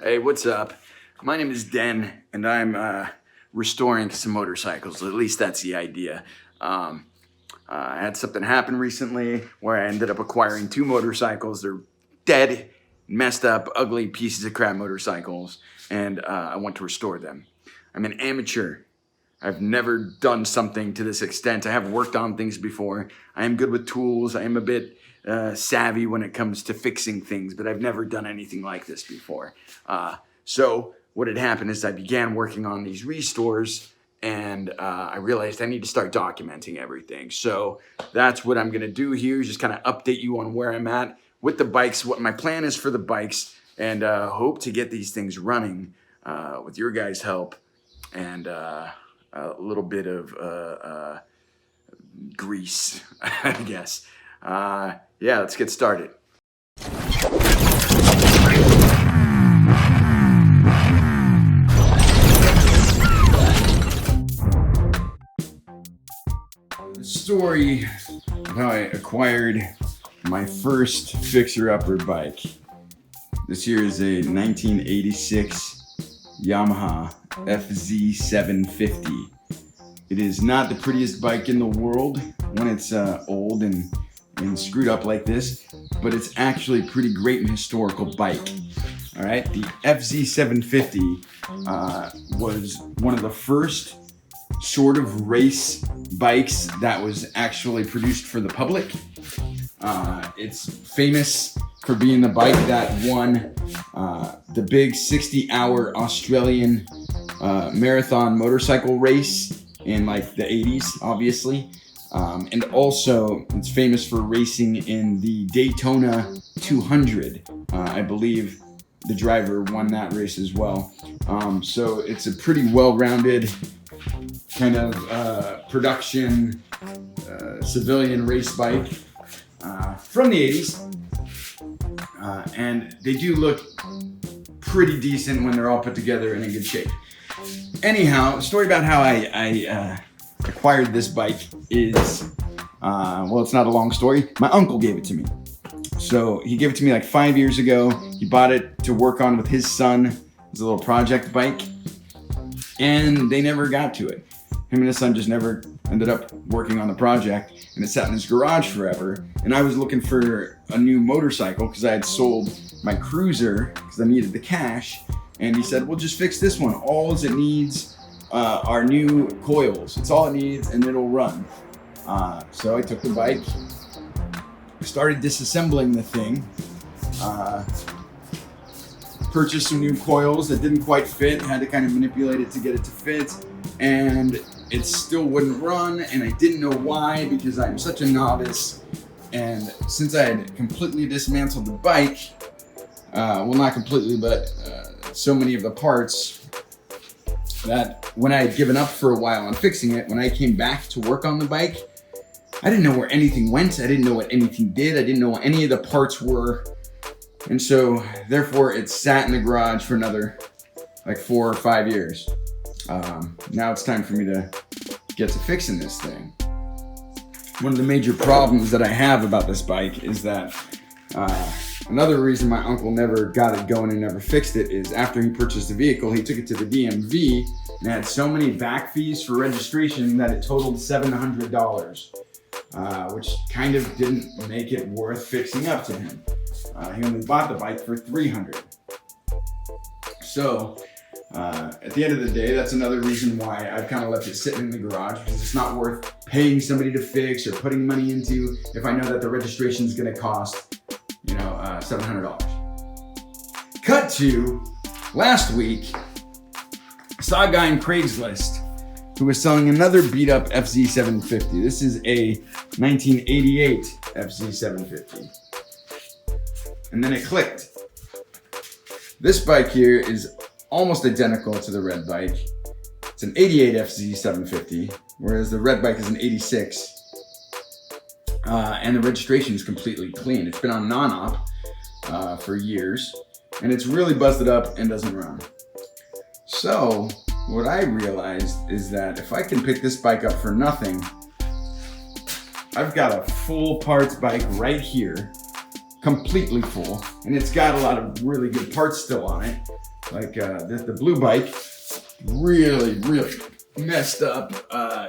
Hey, what's up? My name is Den, and I'm restoring some motorcycles. At least that's the idea. I had something happen recently where I ended up acquiring two motorcycles. They're dead, messed up, ugly pieces of crap motorcycles, and I want to restore them. I'm an amateur. I've never done something to this extent. I have worked on things before. I am good with tools. I am a bit savvy when it comes to fixing things, but I've never done anything like this before. So what had happened is I began working on these restores, and I realized I need to start documenting everything. So that's what I'm gonna do here, just kind of update you on where I'm at with the bikes, what my plan is for the bikes, and hope to get these things running with your guys' help and a little bit of grease, I guess. Yeah, let's get started. The story of how I acquired my first fixer-upper bike. This here is a 1986 Yamaha FZ750. It is not the prettiest bike in the world when it's old and screwed up like this, but it's actually a pretty great and historical bike. All right, the FZ750 was one of the first sort of race bikes that was actually produced for the public. It's famous for being the bike that won the big 60-hour Australian marathon motorcycle race in like the 80s, obviously. And also, it's famous for racing in the Daytona 200. I believe the driver won that race as well. So it's a pretty well-rounded kind of production civilian race bike from the 80s. And they do look pretty decent when they're all put together and in good shape. Anyhow, the story about how I acquired this bike is, well, it's not a long story. My uncle gave it to me. So he gave it to me like 5 years ago. He bought it to work on with his son. It was a little project bike. And they never got to it. Him and his son just never ended up working on the project. And it sat in his garage forever. And I was looking for a new motorcycle because I had sold my Cruiser because I needed the cash. And he said, well, just fix this one. All it needs are new coils. It's all it needs and it'll run. So I took the bike, started disassembling the thing, purchased some new coils that didn't quite fit, had to kind of manipulate it to get it to fit, and it still wouldn't run, and I didn't know why because I'm such a novice. And since I had completely dismantled the bike, well, not completely, but so many of the parts that when I had given up for a while on fixing it, when I came back to work on the bike, I didn't know where anything went. I didn't know what anything did. I didn't know what any of the parts were. And so therefore it sat in the garage for another like 4 or 5 years. Now it's time for me to get to fixing this thing. One of the major problems that I have about this bike is that another reason my uncle never got it going and never fixed it is after he purchased the vehicle, he took it to the DMV and had so many back fees for registration that it totaled $700, which kind of didn't make it worth fixing up to him. He only bought the bike for $300. So at the end of the day, that's another reason why I've kind of left it sitting in the garage, because it's not worth paying somebody to fix or putting money into if I know that the registration is going to cost, you know, $700. Cut to last week, I saw a guy on Craigslist who was selling another beat up FZ750. This is a 1988 FZ750. And then it clicked. This bike here is almost identical to the red bike. It's an 88 FZ750, whereas the red bike is an 86. And the registration is completely clean. It's been on non-op for years, and it's really busted up and doesn't run. So what I realized is that if I can pick this bike up for nothing, I've got a full parts bike right here, completely full, and it's got a lot of really good parts still on it. Like the blue bike, really messed up.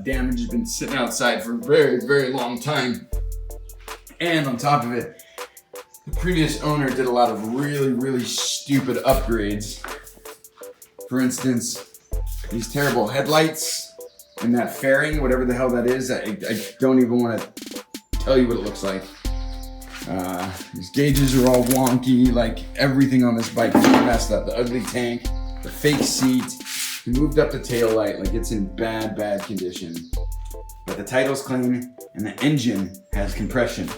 Damage has been sitting outside for a very long time. And on top of it, the previous owner did a lot of really stupid upgrades. For instance, these terrible headlights and that fairing, whatever the hell that is. I don't even want to tell you what it looks like. These gauges are all wonky, like everything on this bike is messed up. The ugly tank, the fake seat, he moved up the tail light, like it's in bad condition. But the title's clean and the engine has compression.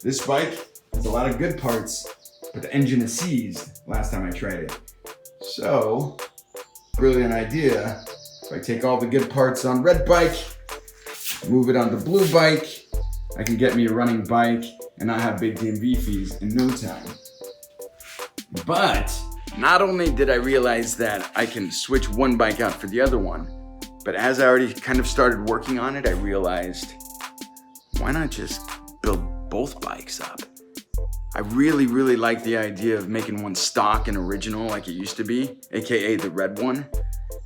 This bike has a lot of good parts, but the engine is seized last time I tried it. So, brilliant idea. If I take all the good parts on red bike, move it on the blue bike, I can get me a running bike and not have big DMV fees in no time. But not only did I realize that I can switch one bike out for the other one, but as I already kind of started working on it, I realized, why not just build both bikes up? I really like the idea of making one stock and original like it used to be, AKA the red one.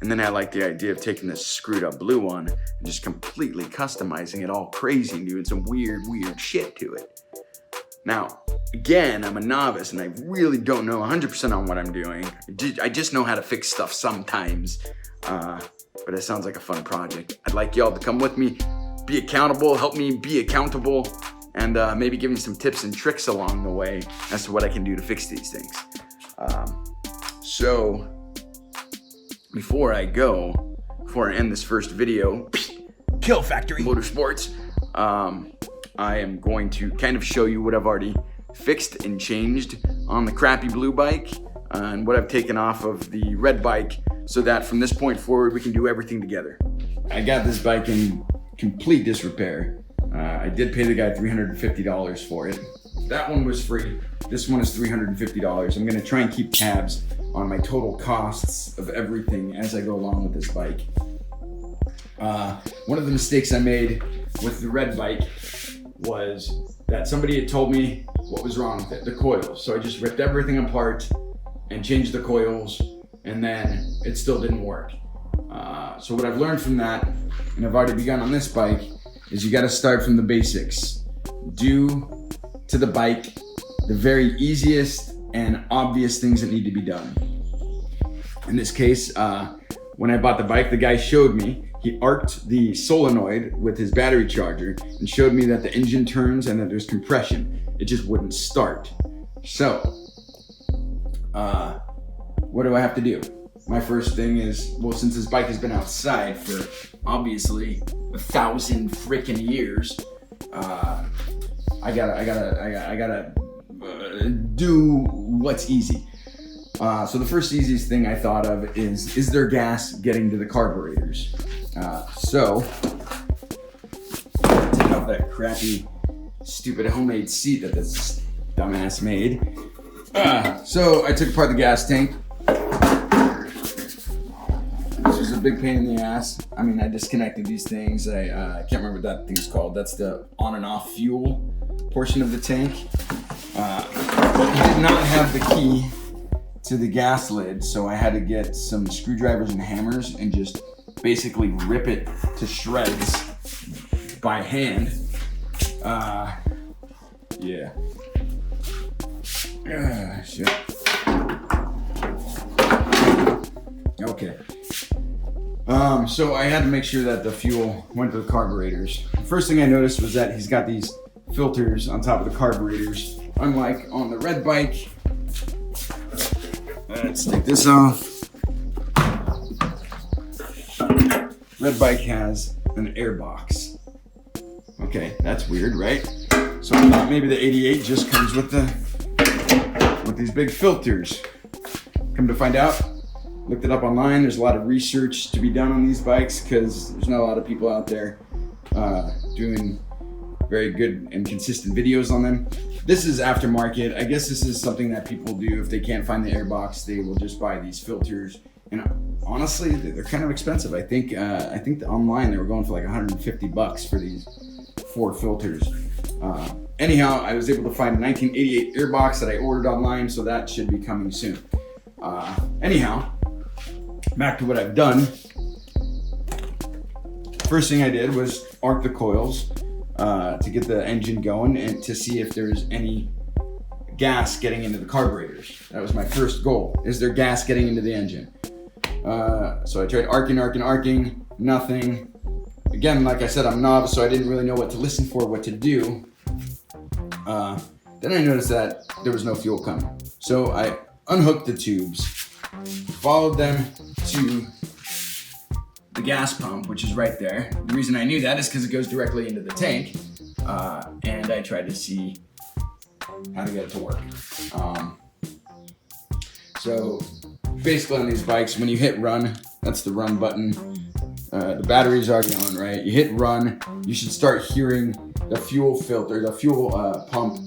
And then I like the idea of taking this screwed up blue one and just completely customizing it all crazy and doing some weird shit to it. Now, again, I'm a novice and I really don't know 100% on what I'm doing. I just know how to fix stuff sometimes, but it sounds like a fun project. I'd like y'all to come with me, be accountable, help me be accountable, and maybe give me some tips and tricks along the way as to what I can do to fix these things. So, before I end this first video, Kill Factory Motorsports, I am going to kind of show you what I've already fixed and changed on the crappy blue bike and what I've taken off of the red bike so that from this point forward we can do everything together. I got this bike in complete disrepair. I did pay the guy $350 for it. That one was free. This one is $350. I'm gonna try and keep tabs on my total costs of everything as I go along with this bike. One of the mistakes I made with the red bike was that somebody had told me what was wrong with it, the coils. So I just ripped everything apart and changed the coils, and then it still didn't work. So what I've learned from that, and I've already begun on this bike, is you gotta start from the basics. Do to the bike the very easiest and obvious things that need to be done. In this case, when I bought the bike, the guy showed me, he arced the solenoid with his battery charger and showed me that the engine turns and that there's compression. It just wouldn't start. So, what do I have to do? My first thing is, well, since this bike has been outside for obviously 1,000 freaking years, I gotta do what's easy. So the first easiest thing I thought of is there gas getting to the carburetors? So take off that crappy, stupid homemade seat that this dumbass made. So I took apart the gas tank. This was a big pain in the ass. I mean, I disconnected these things. I can't remember what that thing's called. That's the on and off fuel portion of the tank. But I did not have the key to the gas lid, so I had to get some screwdrivers and hammers and just basically rip it to shreds by hand. Yeah. Shit. Okay. So I had to make sure that the fuel went to the carburetors. The first thing I noticed was that he's got these filters on top of the carburetors, unlike on the red bike. Let's take this off. Red bike has an air box. Okay, that's weird, right? So I thought maybe the 88 just comes with these big filters. Come to find out, looked it up online. There's a lot of research to be done on these bikes because there's not a lot of people out there doing very good and consistent videos on them. This is aftermarket. I guess this is something that people do. If they can't find the airbox, they will just buy these filters. And honestly, they're kind of expensive. I think online they were going for like $150 for these 4 filters. Anyhow, I was able to find a 1988 airbox that I ordered online, so that should be coming soon. Anyhow, back to what I've done. First thing I did was arc the coils to get the engine going and to see if there's any gas getting into the carburetors. That was my first goal. Is there gas getting into the engine? So I tried arcing, nothing. Again, like I said, I'm novice, so I didn't really know what to listen for, what to do. Then I noticed that there was no fuel coming. So I unhooked the tubes, followed them to the gas pump, which is right there. The reason I knew that is because it goes directly into the tank. And I tried to see how to get it to work. So basically on these bikes, when you hit run, that's the run button. The battery's already on, right? You hit run, you should start hearing the fuel filter, the fuel pump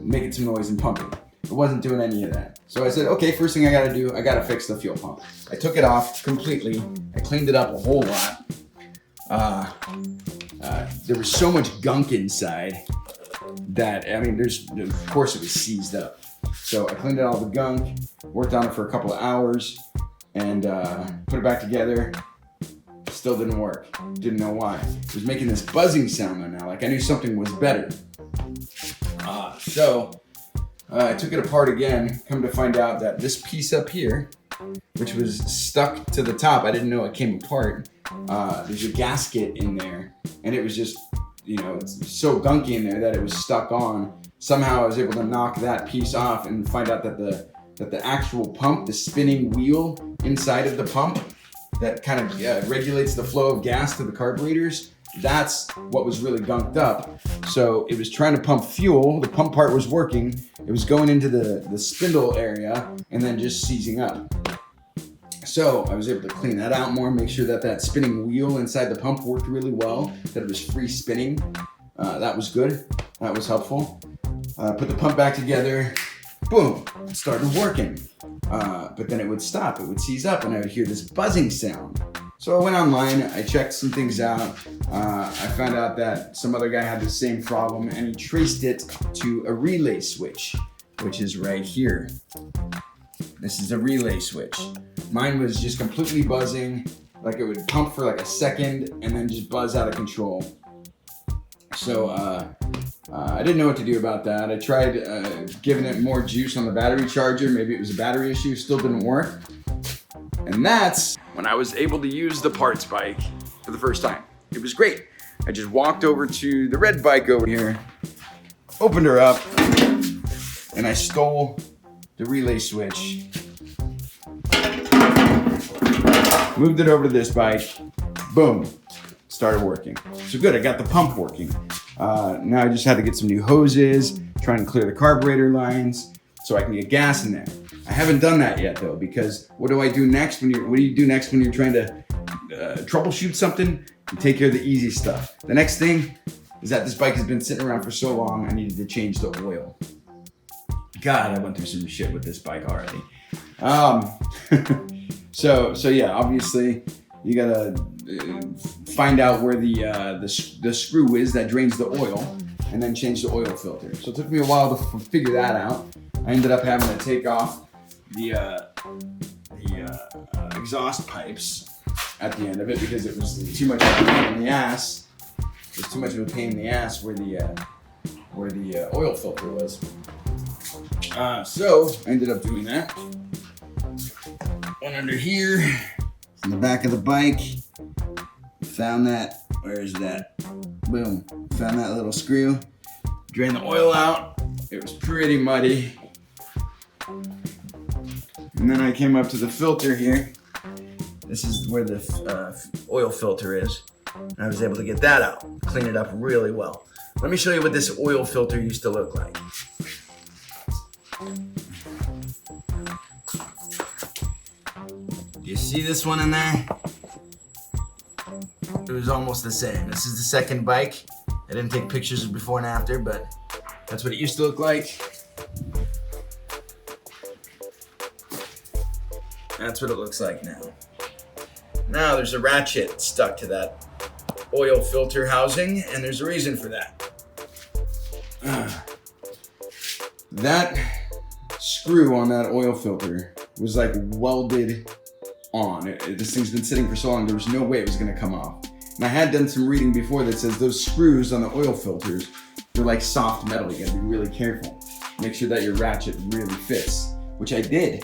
making some noise and pumping. It wasn't doing any of that. So I said, okay, first thing I gotta do, I gotta fix the fuel pump. I took it off completely. I cleaned it up a whole lot. There was so much gunk inside that, I mean, of course it was seized up. So I cleaned out all the gunk, worked on it for a couple of hours, and put it back together. Still didn't work. Didn't know why. It was making this buzzing sound now, like I knew something was better. So I took it apart again, come to find out that this piece up here, which was stuck to the top, I didn't know it came apart. There's a gasket in there, and it was just, it's so gunky in there that it was stuck on. Somehow I was able to knock that piece off and find out that the actual pump, the spinning wheel inside of the pump that kind of regulates the flow of gas to the carburetors, that's what was really gunked up. So it was trying to pump fuel, the pump part was working, it was going into the spindle area and then just seizing up. So I was able to clean that out more, make sure that spinning wheel inside the pump worked really well, that it was free spinning. That was good, that was helpful. Put the pump back together, boom, it started working. But then it would stop, it would seize up, and I would hear this buzzing sound. So I went online, I checked some things out. I found out that some other guy had the same problem, and he traced it to a relay switch, which is right here. This is a relay switch. Mine was just completely buzzing, like it would pump for like a second and then just buzz out of control. So I didn't know what to do about that. I tried giving it more juice on the battery charger. Maybe it was a battery issue, still didn't work. And that's when I was able to use the parts bike for the first time. It was great. I just walked over to the red bike over here, opened her up, and I stole the relay switch. Moved it over to this bike, boom, started working. So good, I got the pump working. Now I just had to get some new hoses, try and clear the carburetor lines so I can get gas in there. I haven't done that yet though, because what do I do next what do you do next when you're trying to troubleshoot something? You take care of the easy stuff. The next thing is that this bike has been sitting around for so long, I needed to change the oil. God, I went through some shit with this bike already. So yeah, obviously you gotta find out where the screw is that drains the oil, and then change the oil filter. So it took me a while to figure that out. I ended up having to take off the exhaust pipes at the end of it because it was too much of a pain in the ass. It was too much of a pain in the ass where the oil filter was. So I ended up doing that. Went under here in the back of the bike. Found that. Where is that? Boom. Found that little screw. Drained the oil out. It was pretty muddy. And then I came up to the filter here. This is where the oil filter is. And I was able to get that out, clean it up really well. Let me show you what this oil filter used to look like. Do you see this one in there? It was almost the same. This is the second bike. I didn't take pictures of before and after, but that's what it used to look like. That's what it looks like now. Now there's a ratchet stuck to that oil filter housing, and there's a reason for that. That screw on that oil filter was like welded on. This thing's been sitting for so long, there was no way it was gonna come off. And I had done some reading before that says those screws on the oil filters, they're like soft metal. You gotta be really careful. Make sure that your ratchet really fits, which I did.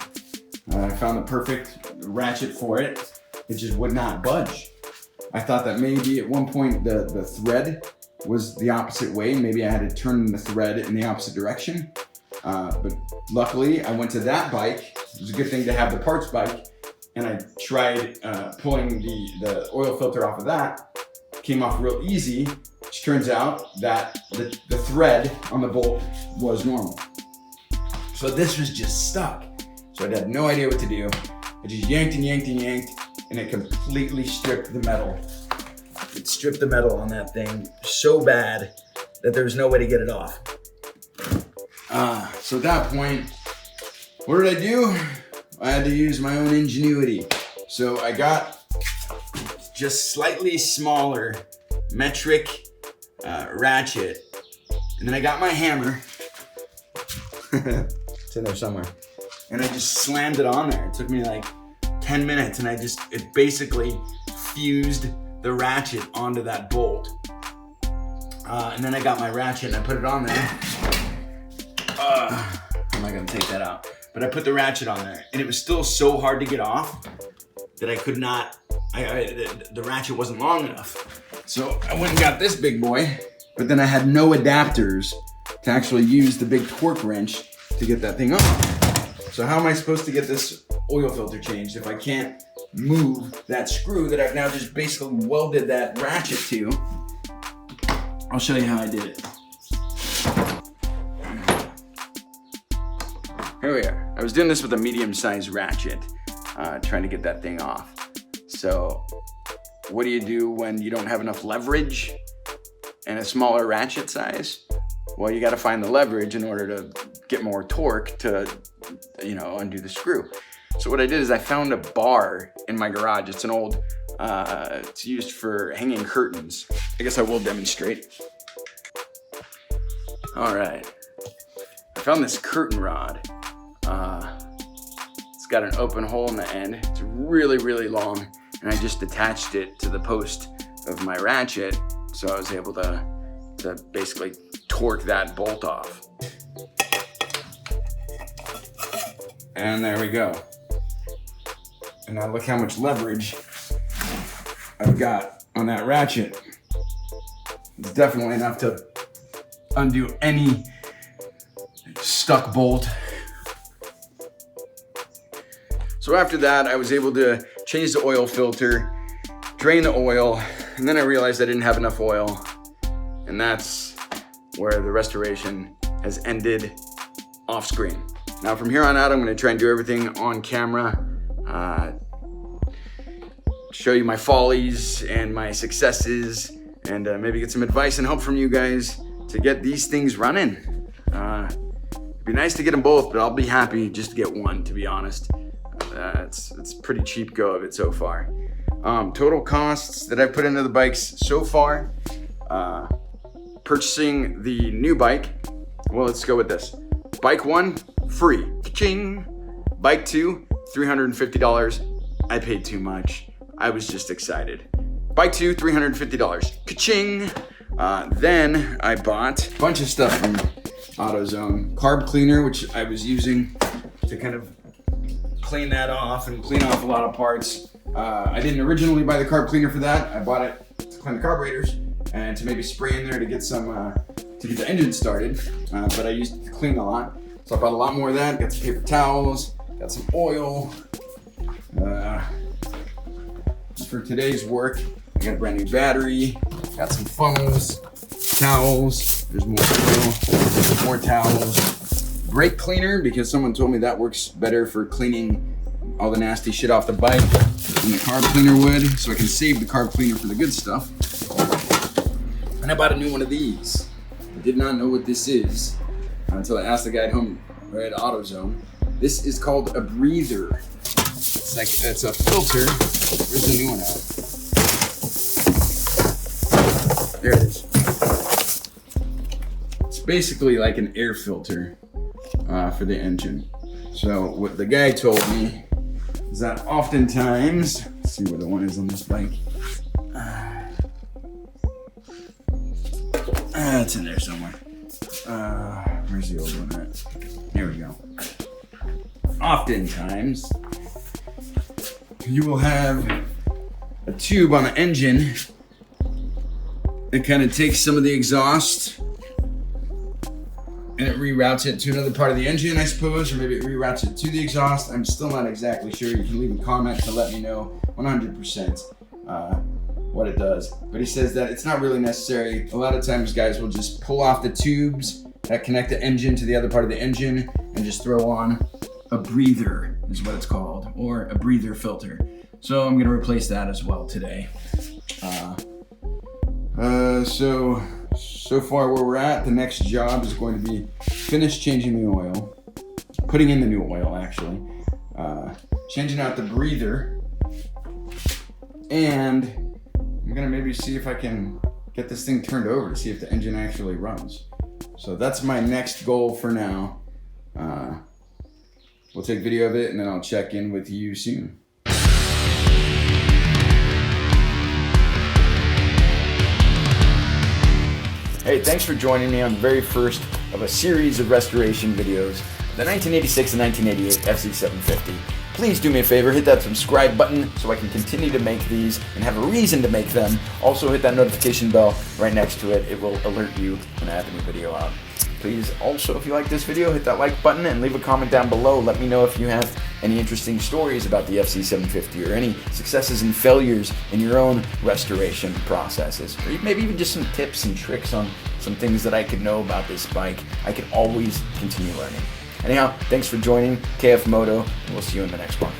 I found the perfect ratchet for it. It just would not budge. I thought that maybe at one point the thread was the opposite way. Maybe I had to turn the thread in the opposite direction. But luckily I went to that bike. It was a good thing to have the parts bike. And I tried pulling the oil filter off of that. Came off real easy, which turns out that the thread on the bolt was normal. So this was just stuck. So I had no idea what to do. I just yanked and yanked and yanked, and it completely stripped the metal. It stripped the metal on that thing so bad that there was no way to get it off. So at that point, what did I do? I had to use my own ingenuity. So I got just slightly smaller metric ratchet, and then I got my hammer. It's in there somewhere. And I just slammed it on there. It took me like 10 minutes, and it basically fused the ratchet onto that bolt. And then I got my ratchet and I put it on there. I'm not gonna take that out. But I put the ratchet on there, and it was still so hard to get off that I could not, the ratchet wasn't long enough. So I went and got this big boy, but then I had no adapters to actually use the big torque wrench to get that thing off. So how am I supposed to get this oil filter changed if I can't move that screw that I've now just basically welded that ratchet to? I'll show you how I did it. Here we are. I was doing this with a medium-sized ratchet, trying to get that thing off. So what do you do when you don't have enough leverage and a smaller ratchet size? Well, you got to find the leverage in order to get more torque to, undo the screw. So what I did is I found a bar in my garage. It's an old, it's used for hanging curtains. I guess I will demonstrate. All right. I found this curtain rod. It's got an open hole in the end. It's really, really long. And I just attached it to the post of my ratchet. So I was able to basically torque that bolt off. And there we go. And now look how much leverage I've got on that ratchet. It's definitely enough to undo any stuck bolt. So after that, I was able to change the oil filter, drain the oil, and then I realized I didn't have enough oil. And that's where the restoration has ended off screen. Now from here on out, I'm gonna try and do everything on camera, show you my follies and my successes, and maybe get some advice and help from you guys to get these things running. It'd be nice to get them both, but I'll be happy just to get one, to be honest. It's pretty cheap go of it so far. Total costs that I've put into the bikes so far, purchasing the new bike, well, let's go with this. Bike 1, free, ka-ching. Bike 2, $350. I paid too much. I was just excited. Bike 2, $350, ka-ching. Then I bought a bunch of stuff from AutoZone. Carb cleaner, which I was using to kind of clean that off and clean off a lot of parts. I didn't originally buy the carb cleaner for that. I bought it to clean the carburetors and to maybe spray in there to get some, to get the engine started. But I used it to clean a lot. So I bought a lot more of that. Got some paper towels, got some oil. For today's work, I got a brand new battery, got some funnels, towels, there's more oil, more towels. Brake cleaner, because someone told me that works better for cleaning all the nasty shit off the bike than the carb cleaner would, so I can save the carb cleaner for the good stuff. And I bought a new one of these. I did not know what this is until I asked the guy at home at AutoZone. This is called a breather. It's a filter. Where's the new one at? There it is. It's basically like an air filter for the engine. So what the guy told me is that oftentimes, let's see where the one is on this bike. It's in there somewhere. Where's the old one at? Here we go. Oftentimes, you will have a tube on an engine that kind of takes some of the exhaust and it reroutes it to another part of the engine, I suppose, or maybe it reroutes it to the exhaust. I'm still not exactly sure. You can leave a comment to let me know 100% what it does. But he says that it's not really necessary. A lot of times guys will just pull off the tubes that connect the engine to the other part of the engine and just throw on a breather, is what it's called, or a breather filter. So I'm gonna replace that as well today. So far where we're at, the next job is going to be finish changing the oil, putting in the new oil actually, changing out the breather, and I'm gonna maybe see if I can get this thing turned over to see if the engine actually runs. So that's my next goal for now. We'll take video of it and then I'll check in with you soon. Hey, thanks for joining me on the very first of a series of restoration videos, the 1986 and 1988 FZ750. Please do me a favor, hit that subscribe button so I can continue to make these and have a reason to make them. Also hit that notification bell right next to it. It will alert you when I have a new video out. Please also, if you like this video, hit that like button and leave a comment down below. Let me know if you have any interesting stories about the FZ750 or any successes and failures in your own restoration processes, or maybe even just some tips and tricks on some things that I could know about this bike. I can always continue learning. Anyhow, thanks for joining KF Moto, and we'll see you in the next one.